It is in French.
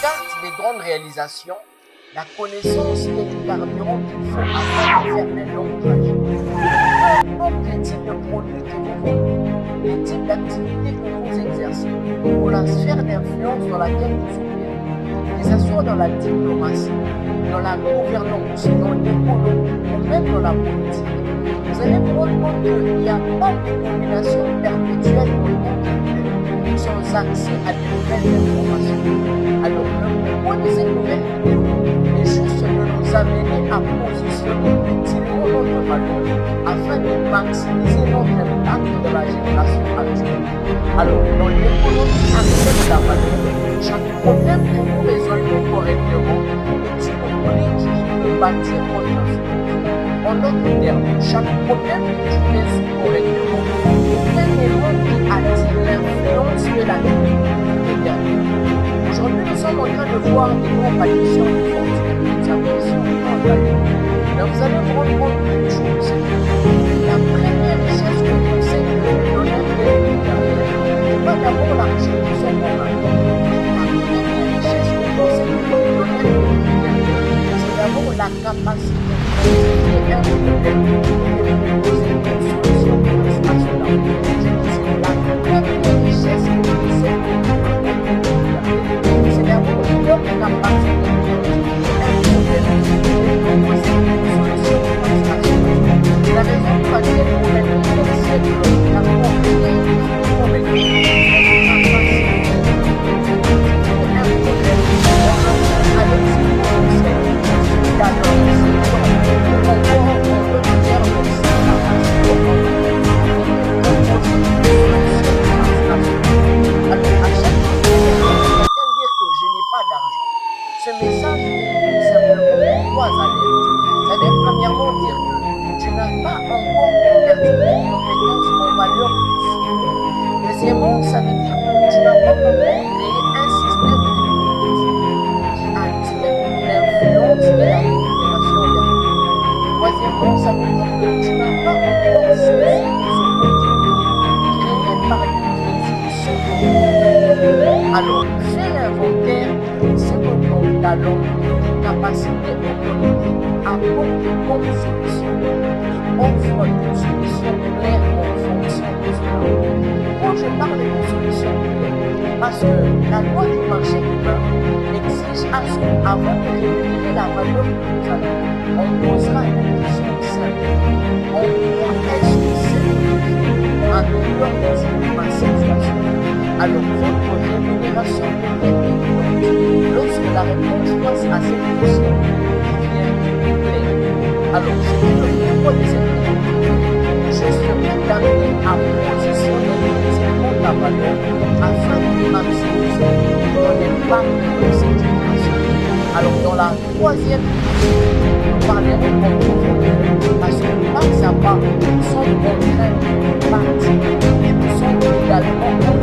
carte des grandes réalisations, la connaissance est le carburant qu'il faut afin de faire un long trajet. Peu importe les types de produits que vous vendez, les types d'activités que vous exercez, ou la sphère d'influence dans laquelle vous opérez, que ce soit dans la diplomatie, dans la gouvernance, dans l'économie ou même dans la politique, vous allez vous rendre compte qu'il n'y a pas de domination perpétuelle dans le monde sans accès à de nouvelles informations. Alors, le point de cette nouvelle vidéo est juste de nous amener à positionner utilement notre valeur afin de maximiser notre impact de la génération actuelle. Alors, dans l'économie actuelle de la valeur, chaque problème que vous résolvez correctement est une brique qui peut bâtir votre influence. En d'autres termes, chaque problème que tu résous correctement est un élément qui attire l'influence de la vie. Aujourd'hui, nous sommes en train de voir des compagnies de fortune, des ambitions mentales. Mais vous allez vous rendre compte d'une chose, la première richesse que vous savez que le domaine n'est pas d'abord l'argent qui sont pour la première richesse que vous savez que le domaine c'est d'abord la capacité d'identifier un problème et de proposer une solution à cela. Je dis la première richesse que vous savez que le domaine c'est d'abord votre capacité d'identifier un problème et de proposer une solution à cela. C'est la raison pour laquelle pour les premiers siècles, la première pour les ce message est simplement trois alertes. Ça veut premièrement dire que tu n'as pas encore converti tes compétences en valeur ici. Deuxièmement, ça veut dire que tu n'as pas encore créé un système de qui attire l'influence et la rémunération vers toi. Troisièmement, ça veut dire que tu n'as pas encore saisi les opportunités créées par une résolution. Alors, fais l'inventaire de ce que ton talent, tes capacités économiques apportent comme solution et offre une solution claire en fonction de cela. Quand je parle de solution claire, parce que la loi du marché humain exige à ce qu'avant de rémunérer la valeur que nous avons, on posera une question simple. En quoi est-ce que c'est améliore ma situation? Alors, votre rémunération peut être évidente lorsque la réponse face à cette question devient claire. Alors, c'est le pourquoi de cette vidéo. Juste t'amener à positionner exactement ta valeur afin de maximiser ton impact de cette génération. Alors, dans la troisième vidéo, nous parlerons en profondeur parce que pas à pas, nous sommes en train de partir et nous sommes également en